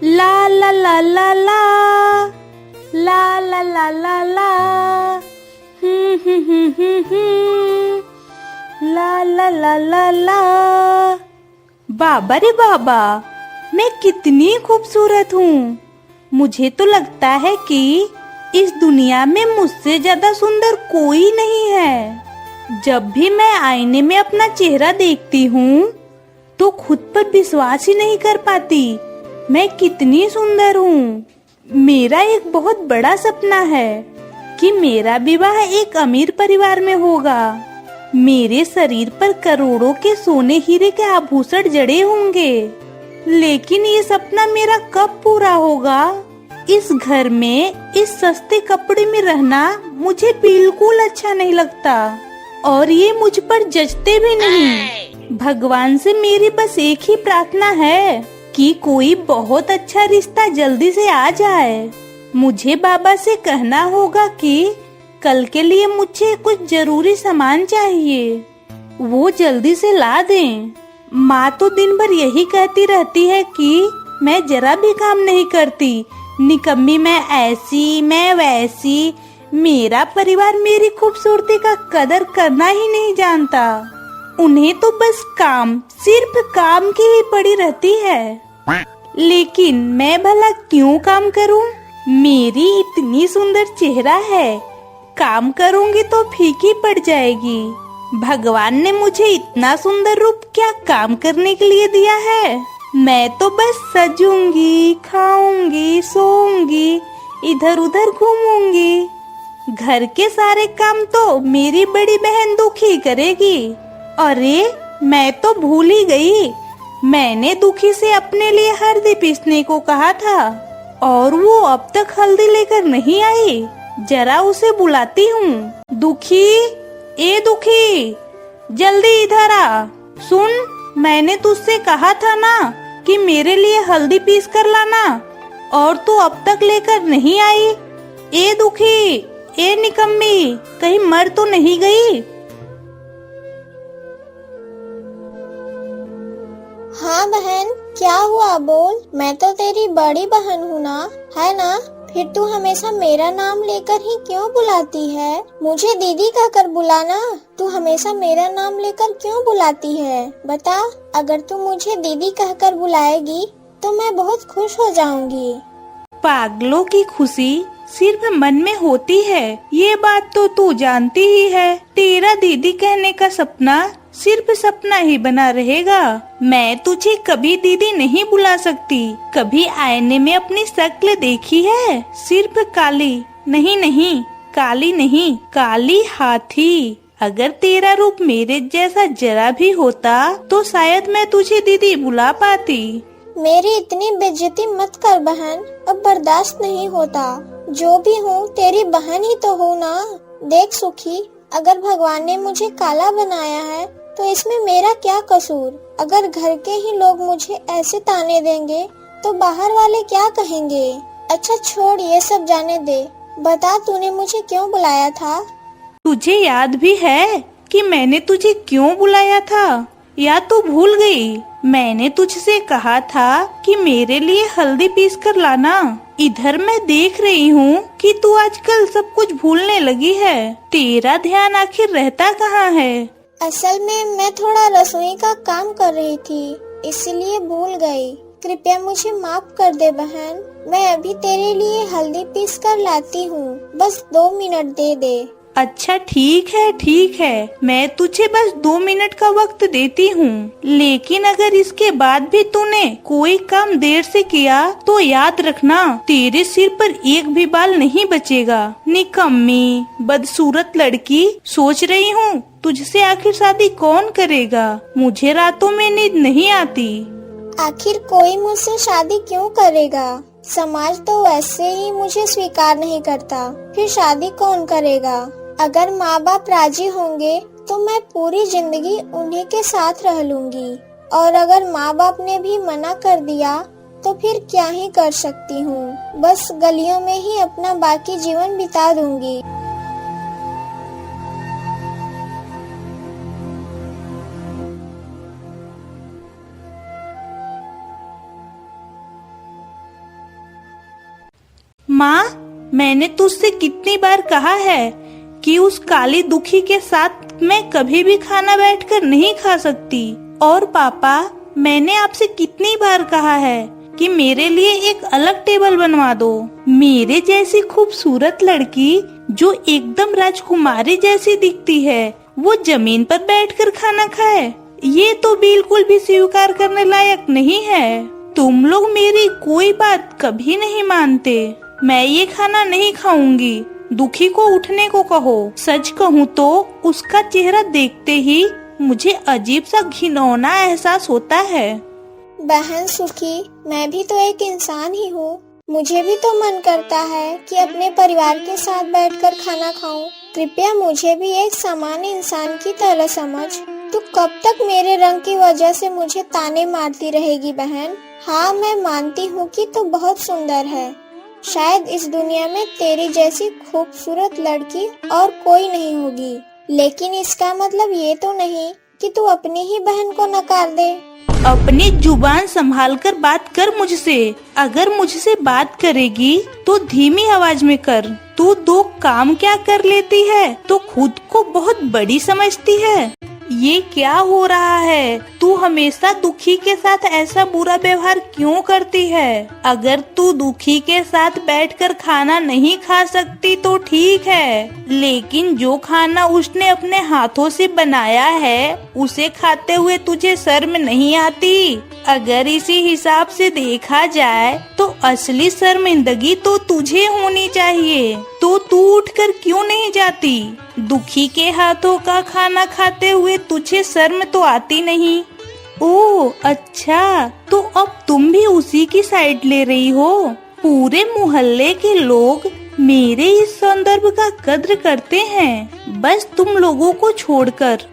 ला ला ला ला ला ला ला ला ला ला ला ला ला ला ला। बाबा रे बाबा, मैं कितनी खूबसूरत हूँ। मुझे तो लगता है कि इस दुनिया में मुझसे ज्यादा सुंदर कोई नहीं है। जब भी मैं आईने में अपना चेहरा देखती हूँ तो खुद पर विश्वास ही नहीं कर पाती मैं कितनी सुंदर हूँ। मेरा एक बहुत बड़ा सपना है कि मेरा विवाह एक अमीर परिवार में होगा। मेरे शरीर पर करोड़ों के सोने हीरे के आभूषण जड़े होंगे। लेकिन ये सपना मेरा कब पूरा होगा? इस घर में इस सस्ते कपड़े में रहना मुझे बिल्कुल अच्छा नहीं लगता और ये मुझ पर जचते भी नहीं। भगवान से मेरी बस एक ही प्रार्थना है कि कोई बहुत अच्छा रिश्ता जल्दी से आ जाए। मुझे बाबा से कहना होगा कि कल के लिए मुझे कुछ जरूरी सामान चाहिए, वो जल्दी से ला दें। माँ तो दिन भर यही कहती रहती है कि मैं जरा भी काम नहीं करती, निकम्मी मैं ऐसी मैं वैसी। मेरा परिवार मेरी खूबसूरती का कदर करना ही नहीं जानता। उन्हें तो बस काम, सिर्फ काम की ही पड़ी रहती है। लेकिन मैं भला क्यों काम करूं? मेरी इतनी सुंदर चेहरा है, काम करूंगी तो फीकी पड़ जाएगी। भगवान ने मुझे इतना सुंदर रूप क्या काम करने के लिए दिया है? मैं तो बस सजूंगी, खाऊंगी, सोऊंगी, इधर उधर घूमूंगी। घर के सारे काम तो मेरी बड़ी बहन दुखी करेगी। अरे मैं तो भूल ही गई, मैंने दुखी से अपने लिए हल्दी पीसने को कहा था और वो अब तक हल्दी लेकर नहीं आई। जरा उसे बुलाती हूँ। दुखी, ए दुखी, जल्दी इधर आ। सुन, मैंने तुझसे कहा था ना कि मेरे लिए हल्दी पीस कर लाना और तू अब तक लेकर नहीं आई। ए दुखी, ए निकम्मी, कहीं मर तो नहीं गई? हाँ बहन, क्या हुआ बोल। मैं तो तेरी बड़ी बहन हूँ ना, है ना? फिर तू हमेशा मेरा नाम लेकर ही क्यों बुलाती है? मुझे दीदी कहकर बुलाना। तू हमेशा मेरा नाम लेकर क्यों बुलाती है? बता, अगर तू मुझे दीदी कहकर बुलाएगी तो मैं बहुत खुश हो जाऊंगी। पागलों की खुशी सिर्फ मन में होती है, ये बात तो तू जानती ही है। तेरा दीदी कहने का सपना सिर्फ सपना ही बना रहेगा। मैं तुझे कभी दीदी नहीं बुला सकती। कभी आईने में अपनी शक्ल देखी है? सिर्फ काली नहीं, काली नहीं, काली हाथी। अगर तेरा रूप मेरे जैसा जरा भी होता तो शायद मैं तुझे दीदी बुला पाती। मेरी इतनी बेइज्जती मत कर बहन, अब बर्दाश्त नहीं होता। जो भी हूँ तेरी बहन ही तो हूँ ना। देख सुखी, अगर भगवान ने मुझे काला बनाया है तो इसमें मेरा क्या कसूर? अगर घर के ही लोग मुझे ऐसे ताने देंगे तो बाहर वाले क्या कहेंगे? अच्छा छोड़, ये सब जाने दे। बता, तूने मुझे क्यों बुलाया था? तुझे याद भी है कि मैंने तुझे क्यों बुलाया था या तू भूल गई? मैंने तुझसे कहा था कि मेरे लिए हल्दी पीस कर लाना। इधर मैं देख रही हूँ कि तू आजकल सब कुछ भूलने लगी है। तेरा ध्यान आखिर रहता कहाँ है? असल में मैं थोड़ा रसोई का काम कर रही थी, इसलिए भूल गई। कृपया मुझे माफ कर दे बहन। मैं अभी तेरे लिए हल्दी पीस कर लाती हूँ, बस 2 मिनट दे दे। अच्छा ठीक है, मैं तुझे बस 2 मिनट का वक्त देती हूँ। लेकिन अगर इसके बाद भी तूने कोई काम देर से किया तो याद रखना, तेरे सिर पर एक भी बाल नहीं बचेगा। निकम्मी, बदसूरत लड़की। सोच रही हूँ तुझसे आखिर शादी कौन करेगा? मुझे रातों में नींद नहीं आती। आखिर कोई मुझसे शादी क्यों करेगा? समाज तो वैसे ही मुझे स्वीकार नहीं करता, फिर शादी कौन करेगा? अगर माँ बाप राजी होंगे तो मैं पूरी जिंदगी उन्हीं के साथ रह लूंगी, और अगर माँ बाप ने भी मना कर दिया तो फिर क्या ही कर सकती हूँ। बस गलियों में ही अपना बाकी जीवन बिता दूंगी। माँ, मैंने तुझसे कितनी बार कहा है कि उस काली दुखी के साथ मैं कभी भी खाना बैठकर नहीं खा सकती। और पापा, मैंने आपसे कितनी बार कहा है कि मेरे लिए एक अलग टेबल बनवा दो। मेरे जैसी खूबसूरत लड़की जो एकदम राजकुमारी जैसी दिखती है, वो जमीन पर बैठकर खाना खाए, ये तो बिल्कुल भी स्वीकार करने लायक नहीं है। तुम लोग मेरी कोई बात कभी नहीं मानते। मैं ये खाना नहीं खाऊंगी। दुखी को उठने को कहो। सच कहूँ तो उसका चेहरा देखते ही मुझे अजीब सा घिनौना एहसास होता है। बहन सुखी, मैं भी तो एक इंसान ही हूँ। मुझे भी तो मन करता है कि अपने परिवार के साथ बैठकर खाना खाऊं। कृपया मुझे भी एक सामान्य इंसान की तरह समझ। तू कब तक मेरे रंग की वजह से मुझे ताने मारती रहेगी बहन? हाँ, मैं मानती हूँ कि तू बहुत सुंदर है। शायद इस दुनिया में तेरी जैसी खूबसूरत लड़की और कोई नहीं होगी, लेकिन इसका मतलब ये तो नहीं कि तू अपनी ही बहन को नकार दे। अपनी जुबान संभाल कर बात कर मुझसे। अगर मुझसे बात करेगी तो धीमी आवाज में कर। तू दो काम क्या कर लेती है तो खुद को बहुत बड़ी समझती है। ये क्या हो रहा है? तू हमेशा दुखी के साथ ऐसा बुरा व्यवहार क्यों करती है? अगर तू दुखी के साथ बैठकर खाना नहीं खा सकती तो ठीक है, लेकिन जो खाना उसने अपने हाथों से बनाया है उसे खाते हुए तुझे शर्म नहीं आती? अगर इसी हिसाब से देखा जाए तो असली शर्मिंदगी तो तुझे होनी चाहिए। तो तू उठकर क्यों नहीं जाती? दुखी के हाथों का खाना खाते हुए तुझे शर्म तो आती नहीं। ओह अच्छा, तो अब तुम भी उसी की साइड ले रही हो। पूरे मोहल्ले के लोग मेरे इस सौंदर्य का कद्र करते हैं, बस तुम लोगों को छोड़कर।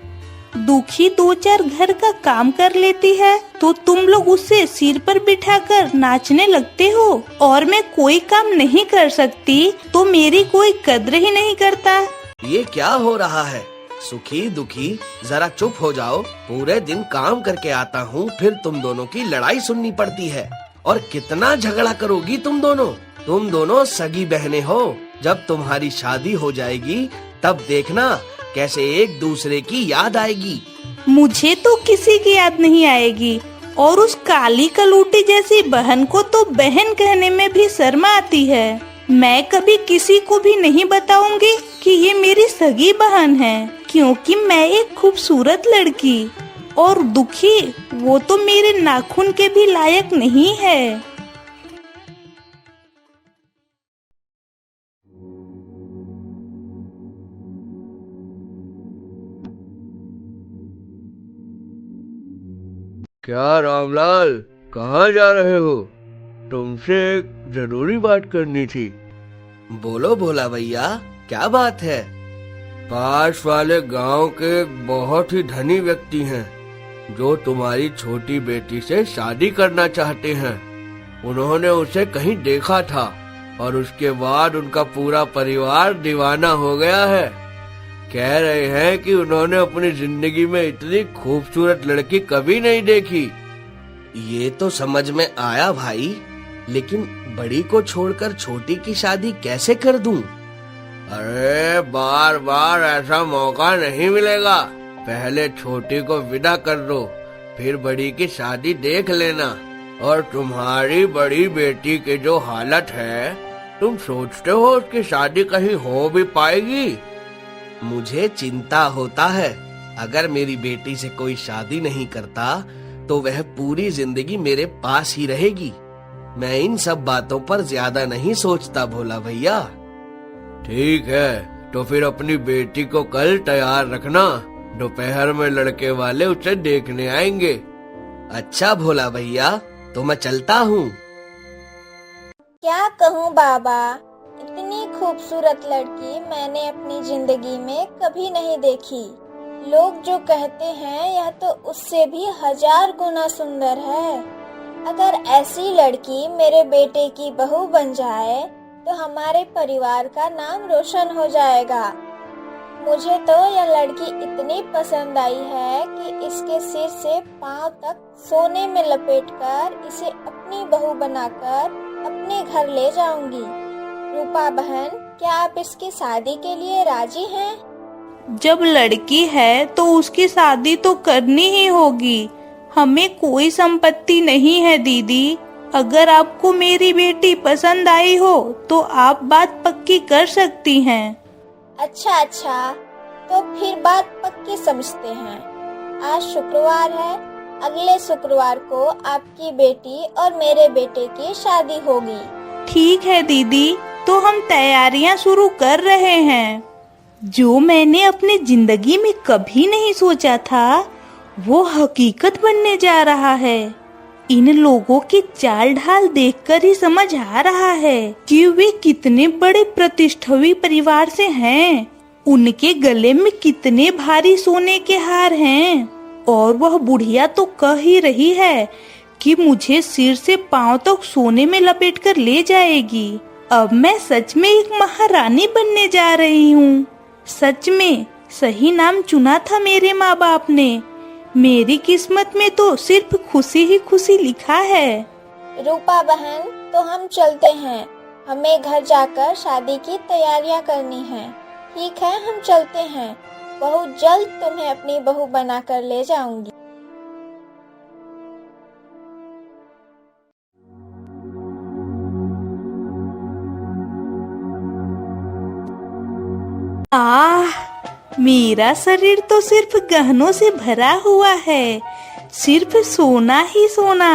दुखी दो चार घर का काम कर लेती है तो तुम लोग उसे सिर पर बिठाकर नाचने लगते हो, और मैं कोई काम नहीं कर सकती तो मेरी कोई कद्र ही नहीं करता। ये क्या हो रहा है? सुखी दुखी, जरा चुप हो जाओ। पूरे दिन काम करके आता हूँ, फिर तुम दोनों की लड़ाई सुननी पड़ती है। और कितना झगड़ा करोगी तुम दोनों? तुम दोनों सगी बहनें हो। जब तुम्हारी शादी हो जाएगी तब देखना कैसे एक दूसरे की याद आएगी। मुझे तो किसी की याद नहीं आएगी, और उस काली कलूटी जैसी बहन को तो बहन कहने में भी शर्म आती है। मैं कभी किसी को भी नहीं बताऊंगी कि ये मेरी सगी बहन है, क्योंकि मैं एक खूबसूरत लड़की, और दुखी वो तो मेरे नाखून के भी लायक नहीं है। क्या रामलाल, कहाँ जा रहे हो? तुमसे एक जरूरी बात करनी थी। बोलो भोला भैया, क्या बात है? पास वाले गांव के एक बहुत ही धनी व्यक्ति हैं जो तुम्हारी छोटी बेटी से शादी करना चाहते हैं। उन्होंने उसे कहीं देखा था और उसके बाद उनका पूरा परिवार दीवाना हो गया है। कह रहे हैं कि उन्होंने अपनी जिंदगी में इतनी खूबसूरत लड़की कभी नहीं देखी। ये तो समझ में आया भाई, लेकिन बड़ी को छोड़कर छोटी की शादी कैसे कर दूं? अरे बार बार ऐसा मौका नहीं मिलेगा। पहले छोटी को विदा कर दो, फिर बड़ी की शादी देख लेना। और तुम्हारी बड़ी बेटी की जो हालत है, तुम सोचते हो उसकी शादी कहीं हो भी पाएगी? मुझे चिंता होता है, अगर मेरी बेटी से कोई शादी नहीं करता तो वह पूरी जिंदगी मेरे पास ही रहेगी। मैं इन सब बातों पर ज्यादा नहीं सोचता भोला भैया। ठीक है, तो फिर अपनी बेटी को कल तैयार रखना। दोपहर में लड़के वाले उसे देखने आएंगे। अच्छा भोला भैया, तो मैं चलता हूँ। क्या कहूँ बाबा, इतनी खूबसूरत लड़की मैंने अपनी जिंदगी में कभी नहीं देखी। लोग जो कहते हैं यह तो उससे भी 1000 गुना सुंदर है। अगर ऐसी लड़की मेरे बेटे की बहू बन जाए तो हमारे परिवार का नाम रोशन हो जाएगा। मुझे तो यह लड़की इतनी पसंद आई है कि इसके सिर से पांव तक सोने में लपेटकर इसे अपनी बहू बनाकर अपने घर ले जाऊंगी। रूपा बहन, क्या आप इसकी शादी के लिए राजी हैं? जब लड़की है तो उसकी शादी तो करनी ही होगी। हमें कोई संपत्ति नहीं है दीदी। अगर आपको मेरी बेटी पसंद आई हो तो आप बात पक्की कर सकती हैं। अच्छा, तो फिर बात पक्की समझते हैं। आज शुक्रवार है, अगले शुक्रवार को आपकी बेटी और मेरे बेटे की शादी होगी। ठीक है दीदी, तो हम तैयारियां शुरू कर रहे हैं। जो मैंने अपनी जिंदगी में कभी नहीं सोचा था वो हकीकत बनने जा रहा है। इन लोगों की चाल ढाल देखकर ही समझ आ रहा है कि वे कितने बड़े प्रतिष्ठित परिवार से हैं। उनके गले में कितने भारी सोने के हार हैं। और वह बुढ़िया तो कह ही रही है कि मुझे सिर से पांव तक सोने में लपेटकर ले जाएगी। अब मैं सच में एक महारानी बनने जा रही हूँ। सच में सही नाम चुना था मेरे माँ बाप ने। मेरी किस्मत में तो सिर्फ खुशी ही खुशी लिखा है। रूपा बहन, तो हम चलते हैं। हमें घर जाकर शादी की तैयारियां करनी है। ठीक है, हम चलते हैं। बहुत जल्द तुम्हें अपनी बहू बनाकर ले जाऊंगी। मेरा शरीर तो सिर्फ गहनों से भरा हुआ है, सिर्फ सोना ही सोना।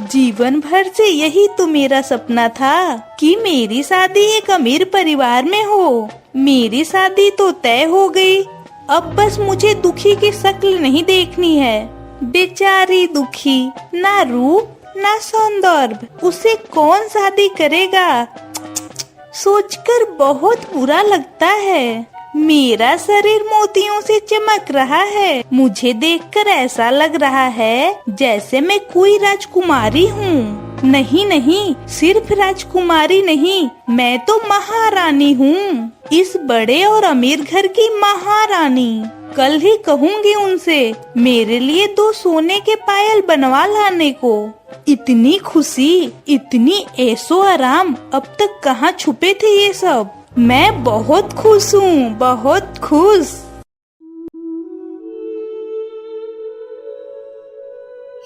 जीवन भर से यही तो मेरा सपना था कि मेरी शादी एक अमीर परिवार में हो। मेरी शादी तो तय हो गई। अब बस मुझे दुखी की शक्ल नहीं देखनी है। बेचारी दुखी, ना रूप ना सौंदर्य, उसे कौन शादी करेगा? सोचकर बहुत बुरा लगता है। मेरा शरीर मोतियों से चमक रहा है। मुझे देखकर ऐसा लग रहा है जैसे मैं कोई राजकुमारी हूँ। नहीं, सिर्फ राजकुमारी नहीं, मैं तो महारानी हूँ। इस बड़े और अमीर घर की महारानी। कल ही कहूँगी उनसे मेरे लिए 2 सोने के पायल बनवा लाने को। इतनी खुशी, इतनी ऐशो आराम अब तक कहाँ छुपे थे ये सब। मैं बहुत खुश हूँ, बहुत खुश।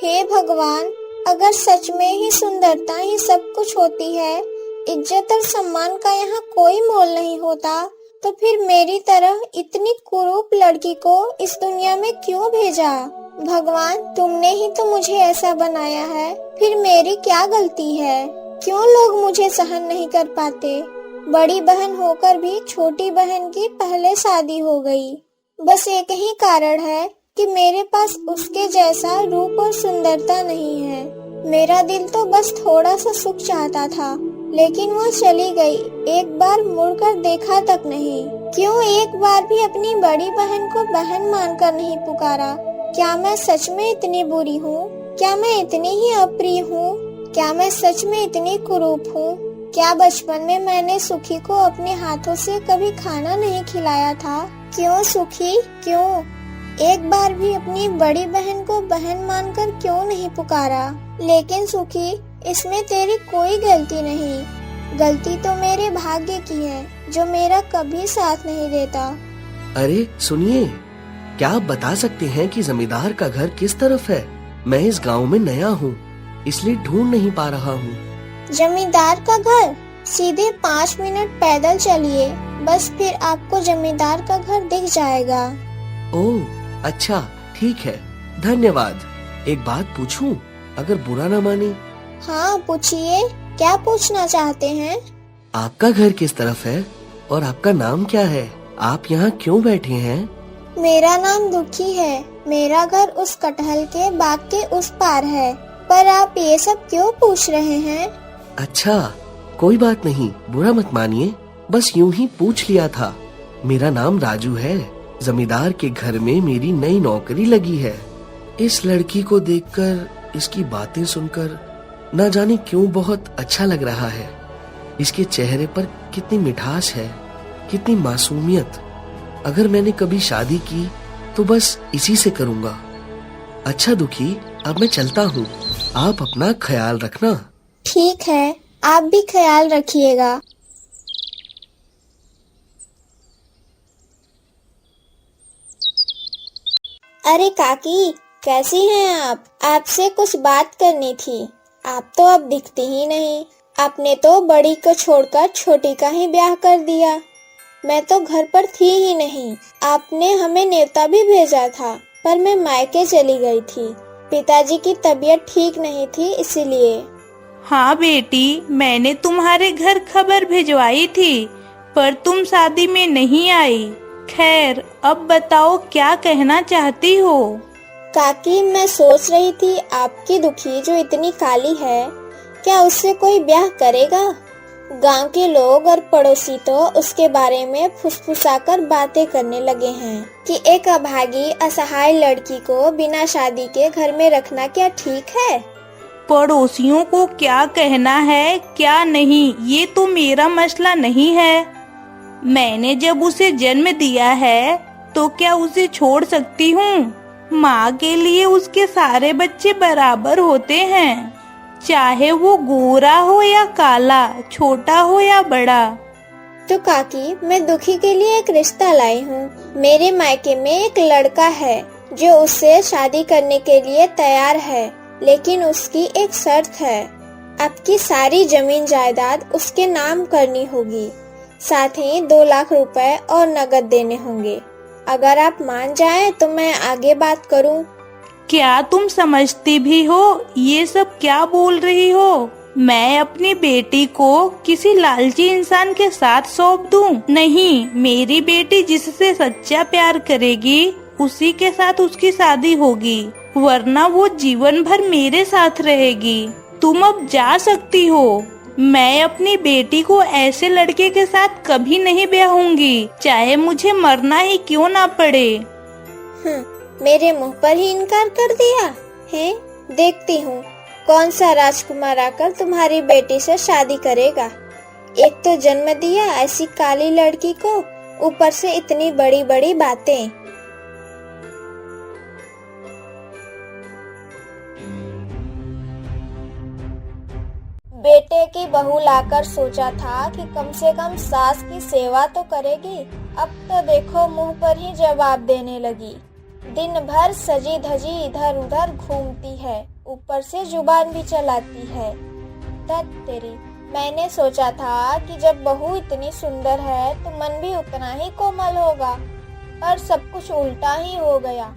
हे भगवान, अगर सच में ही सुंदरता ही सब कुछ होती है, इज्जत और सम्मान का यहाँ कोई मोल नहीं होता, तो फिर मेरी तरह इतनी कुरूप लड़की को इस दुनिया में क्यों भेजा? भगवान, तुमने ही तो मुझे ऐसा बनाया है, फिर मेरी क्या गलती है? क्यों लोग मुझे सहन नहीं कर पाते? बड़ी बहन होकर भी छोटी बहन की पहले शादी हो गई। बस एक ही कारण है कि मेरे पास उसके जैसा रूप और सुंदरता नहीं है। मेरा दिल तो बस थोड़ा सा सुख चाहता था, लेकिन वो चली गई। एक बार मुड़कर देखा तक नहीं। क्यों एक बार भी अपनी बड़ी बहन को बहन मानकर नहीं पुकारा? क्या मैं सच में इतनी बुरी हूँ? क्या मैं इतनी ही अप्रिय हूँ? क्या मैं सच में इतनी कुरूप हूँ? क्या बचपन में मैंने सुखी को अपने हाथों से कभी खाना नहीं खिलाया था? क्यों सुखी, क्यों एक बार भी अपनी बड़ी बहन को बहन मानकर क्यों नहीं पुकारा? लेकिन सुखी, इसमें तेरी कोई गलती नहीं। गलती तो मेरे भाग्य की है, जो मेरा कभी साथ नहीं देता। अरे सुनिए, क्या आप बता सकते हैं कि जमींदार का घर किस तरफ है? मैं इस गांव में नया हूँ, इसलिए ढूंढ नहीं पा रहा हूँ। जमींदार का घर? सीधे 5 मिनट पैदल चलिए, बस फिर आपको जमींदार का घर दिख जाएगा। ओह अच्छा, ठीक है, धन्यवाद। एक बात पूछूं, अगर बुरा न माने? हाँ पूछिए, क्या पूछना चाहते हैं? आपका घर किस तरफ है और आपका नाम क्या है? आप यहाँ क्यों बैठे हैं? मेरा नाम दुखी है। मेरा घर उस कटहल के बाग के उस पार है। पर आप ये सब क्यों पूछ रहे हैं? अच्छा, कोई बात नहीं, बुरा मत मानिए, बस यूं ही पूछ लिया था। मेरा नाम राजू है। जमींदार के घर में मेरी नई नौकरी लगी है। इस लड़की को देखकर, इसकी बातें सुनकर न जाने क्यों बहुत अच्छा लग रहा है। इसके चेहरे पर कितनी मिठास है, कितनी मासूमियत। अगर मैंने कभी शादी की तो बस इसी से करूँगा। अच्छा दुखी, अब मैं चलता हूँ, आप अपना ख्याल रखना। ठीक है, आप भी ख्याल रखिएगा। अरे काकी, कैसी हैं आप? आपसे कुछ बात करनी थी। आप तो अब दिखती ही नहीं। आपने तो बड़ी को छोड़कर छोटी का ही ब्याह कर दिया। मैं तो घर पर थी ही नहीं। आपने हमें न्योता भी भेजा था, पर मैं मायके चली गई थी। पिताजी की तबीयत ठीक नहीं थी, इसीलिए। हाँ बेटी, मैंने तुम्हारे घर खबर भिजवाई थी, पर तुम शादी में नहीं आई। खैर, अब बताओ क्या कहना चाहती हो? काकी, मैं सोच रही थी आपकी दुखी जो इतनी काली है, क्या उससे कोई ब्याह करेगा? गांव के लोग और पड़ोसी तो उसके बारे में फुसफुसाकर बातें करने लगे हैं कि एक अभागी असहाय लड़की को बिना शादी के घर में रखना क्या ठीक है? पड़ोसियों को क्या कहना है क्या नहीं, ये तो मेरा मसला नहीं है। मैंने जब उसे जन्म दिया है तो क्या उसे छोड़ सकती हूँ? माँ के लिए उसके सारे बच्चे बराबर होते हैं, चाहे वो गोरा हो या काला, छोटा हो या बड़ा। तो काकी, मैं दुखी के लिए एक रिश्ता लाई हूँ। मेरे मायके में एक लड़का है जो उससे शादी करने के लिए तैयार है, लेकिन उसकी एक शर्त है। आपकी सारी जमीन जायदाद उसके नाम करनी होगी, साथ ही 2 लाख रुपए और नगद देने होंगे। अगर आप मान जाएं तो मैं आगे बात करूं। क्या तुम समझती भी हो ये सब क्या बोल रही हो? मैं अपनी बेटी को किसी लालची इंसान के साथ सौंप दूं? नहीं, मेरी बेटी जिससे सच्चा प्यार करेगी उसी के साथ उसकी शादी होगी, वरना वो जीवन भर मेरे साथ रहेगी। तुम अब जा सकती हो। मैं अपनी बेटी को ऐसे लड़के के साथ कभी नहीं ब्याहूंगी, चाहे मुझे मरना ही क्यों ना पड़े। मेरे मुंह पर ही इनकार कर दिया है। देखती हूँ कौन सा राजकुमार आकर तुम्हारी बेटी से शादी करेगा। एक तो जन्म दिया ऐसी काली लड़की को, ऊपर से इतनी बड़ी बड़ी बातें। बेटे की बहू लाकर सोचा था कि कम से कम सास की सेवा तो करेगी, अब तो देखो मुंह पर ही जवाब देने लगी। दिन भर सजी धजी इधर उधर घूमती है, ऊपर से जुबान भी चलाती है। तत तेरी, मैंने सोचा था कि जब बहू इतनी सुंदर है तो मन भी उतना ही कोमल होगा, पर सब कुछ उल्टा ही हो गया।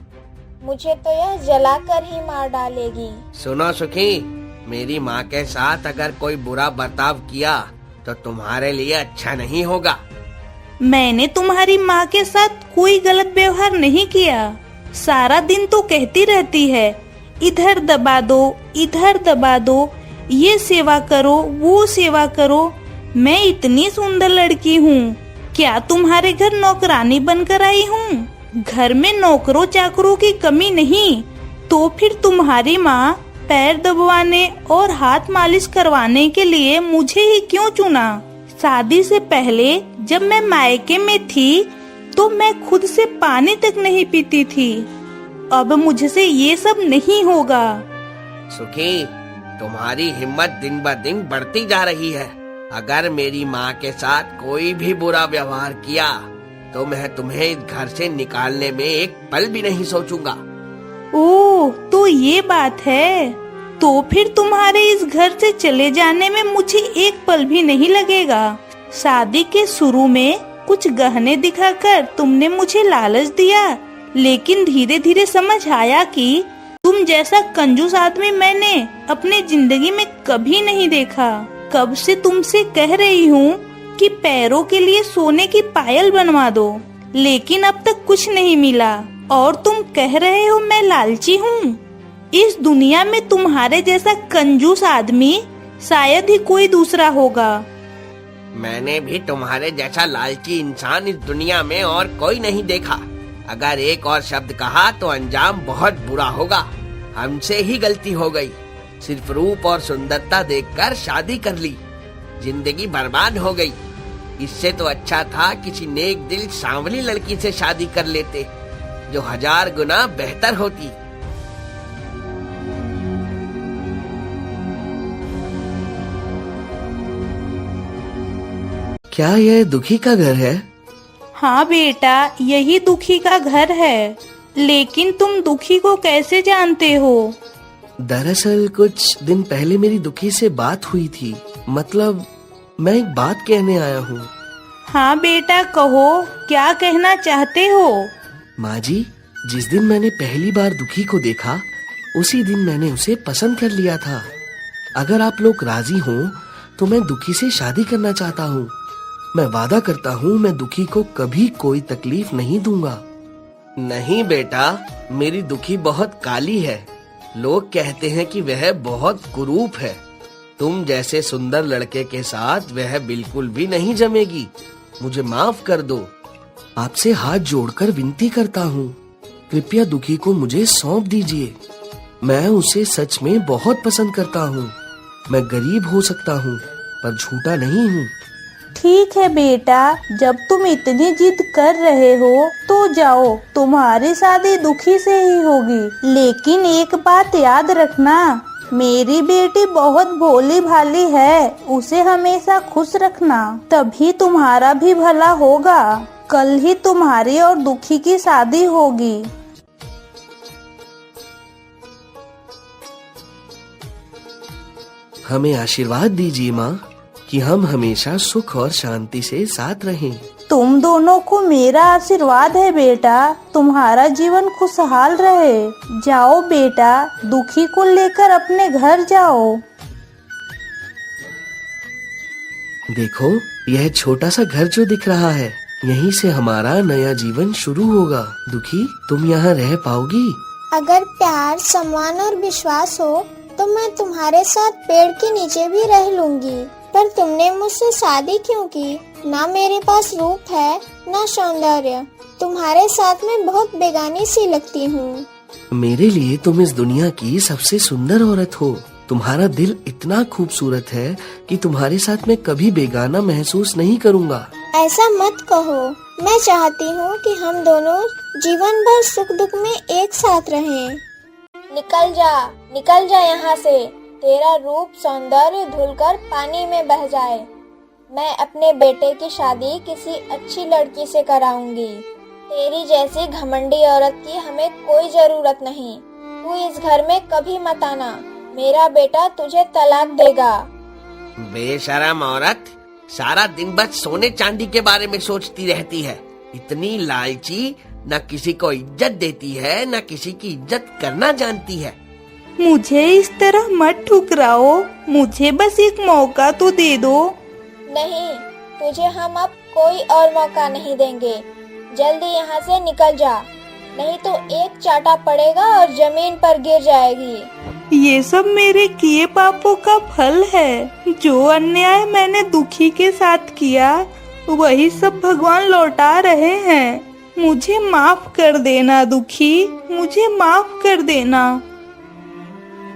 मुझे तो यह जलाकर ही मार डालेगी। सुनो सुखी, मेरी माँ के साथ अगर कोई बुरा बर्ताव किया तो तुम्हारे लिए अच्छा नहीं होगा। मैंने तुम्हारी माँ के साथ कोई गलत व्यवहार नहीं किया। सारा दिन तो कहती रहती है इधर दबा दो, इधर दबा दो, ये सेवा करो, वो सेवा करो। मैं इतनी सुंदर लड़की हूँ, क्या तुम्हारे घर नौकरानी बनकर आई हूँ? घर में नौकरों चाकरों की कमी नहीं, तो फिर तुम्हारी माँ पैर दबवाने और हाथ मालिश करवाने के लिए मुझे ही क्यों चुना? शादी से पहले जब मैं मायके में थी तो मैं खुद से पानी तक नहीं पीती थी। अब मुझसे ये सब नहीं होगा। सुखी, तुम्हारी हिम्मत दिन ब दिन बढ़ती जा रही है। अगर मेरी माँ के साथ कोई भी बुरा व्यवहार किया तो मैं तुम्हें इस घर से निकालने में एक पल भी नहीं सोचूंगा। ओह, तो ये बात है। तो फिर तुम्हारे इस घर से चले जाने में मुझे एक पल भी नहीं लगेगा। शादी के शुरू में कुछ गहने दिखाकर तुमने मुझे लालच दिया, लेकिन धीरे धीरे समझ आया कि तुम जैसा कंजूस आदमी मैंने अपनी जिंदगी में कभी नहीं देखा। कब से तुमसे कह रही हूँ कि पैरों के लिए सोने की पायल बनवा दो, लेकिन अब तक कुछ नहीं मिला और तुम कह रहे हो मैं लालची हूँ। इस दुनिया में तुम्हारे जैसा कंजूस आदमी शायद ही कोई दूसरा होगा। मैंने भी तुम्हारे जैसा लालची इंसान इस दुनिया में और कोई नहीं देखा। अगर एक और शब्द कहा तो अंजाम बहुत बुरा होगा। हमसे ही गलती हो गई। सिर्फ रूप और सुंदरता देखकर शादी कर ली, जिंदगी बर्बाद हो गई। इससे तो अच्छा था किसी नेक दिल सांवली लड़की से शादी कर लेते, जो 1000 गुना बेहतर होती। क्या यह दुखी का घर है? हाँ बेटा, यही दुखी का घर है। लेकिन तुम दुखी को कैसे जानते हो? दरअसल कुछ दिन पहले मेरी दुखी से बात हुई थी। मतलब मैं एक बात कहने आया हूँ। हाँ बेटा कहो, क्या कहना चाहते हो? माँ जी, जिस दिन मैंने पहली बार दुखी को देखा उसी दिन मैंने उसे पसंद कर लिया था। अगर आप लोग राजी हों तो मैं दुखी से शादी करना चाहता हूँ। मैं वादा करता हूँ मैं दुखी को कभी कोई तकलीफ नहीं दूंगा। नहीं बेटा, मेरी दुखी बहुत काली है। लोग कहते हैं कि वह बहुत कुरूप है। तुम जैसे सुंदर लड़के के साथ वह बिल्कुल भी नहीं जमेगी। मुझे माफ कर दो। आपसे हाथ जोड़कर विनती करता हूँ, कृपया दुखी को मुझे सौंप दीजिए। मैं उसे सच में बहुत पसंद करता हूँ। मैं गरीब हो सकता हूँ पर झूठा नहीं हूँ। ठीक है बेटा, जब तुम इतनी जिद कर रहे हो तो जाओ, तुम्हारी शादी दुखी से ही होगी। लेकिन एक बात याद रखना, मेरी बेटी बहुत भोली भाली है, उसे हमेशा खुश रखना, तभी तुम्हारा भी भला होगा। कल ही तुम्हारी और दुखी की शादी होगी। हमें आशीर्वाद दीजिए माँ कि हम हमेशा सुख और शांति से साथ रहें। तुम दोनों को मेरा आशीर्वाद है बेटा, तुम्हारा जीवन खुशहाल रहे। जाओ बेटा, दुखी को लेकर अपने घर जाओ। देखो, यह छोटा सा घर जो दिख रहा है, यहीं से हमारा नया जीवन शुरू होगा। दुखी, तुम यहाँ रह पाओगी? अगर प्यार, सम्मान और विश्वास हो तो मैं तुम्हारे साथ पेड़ के नीचे भी रह लूंगी। पर तुमने मुझसे शादी क्यों की? ना मेरे पास रूप है ना सौंदर्य। तुम्हारे साथ मैं बहुत बेगानी सी लगती हूँ। मेरे लिए तुम इस दुनिया की सबसे सुंदर औरत हो। तुम्हारा दिल इतना खूबसूरत है कि तुम्हारे साथ मैं कभी बेगाना महसूस नहीं करूँगा। ऐसा मत कहो। मैं चाहती हूँ कि हम दोनों जीवन भर सुख दुख में एक साथ रहें। निकल जा यहाँ से। तेरा रूप सौंदर्य धुलकर पानी में बह जाए। मैं अपने बेटे की शादी किसी अच्छी लड़की से कराऊंगी। तेरी जैसी घमंडी औरत की हमें कोई जरूरत नहीं। तू इस घर में कभी मत आना। मेरा बेटा तुझे तलाक देगा। बेशरम औरत, सारा दिन बस सोने चांदी के बारे में सोचती रहती है। इतनी लालची, न किसी को इज्जत देती है न किसी की इज्जत करना जानती है। मुझे इस तरह मत ठुकराओ, मुझे बस एक मौका तो दे दो। नहीं, तुझे हम अब कोई और मौका नहीं देंगे। जल्दी यहाँ से निकल जा, नहीं तो एक चाटा पड़ेगा और जमीन पर गिर जाएगी। ये सब मेरे किए पापों का फल है। जो अन्याय मैंने दुखी के साथ किया वही सब भगवान लौटा रहे हैं। मुझे माफ कर देना दुखी, मुझे माफ कर देना।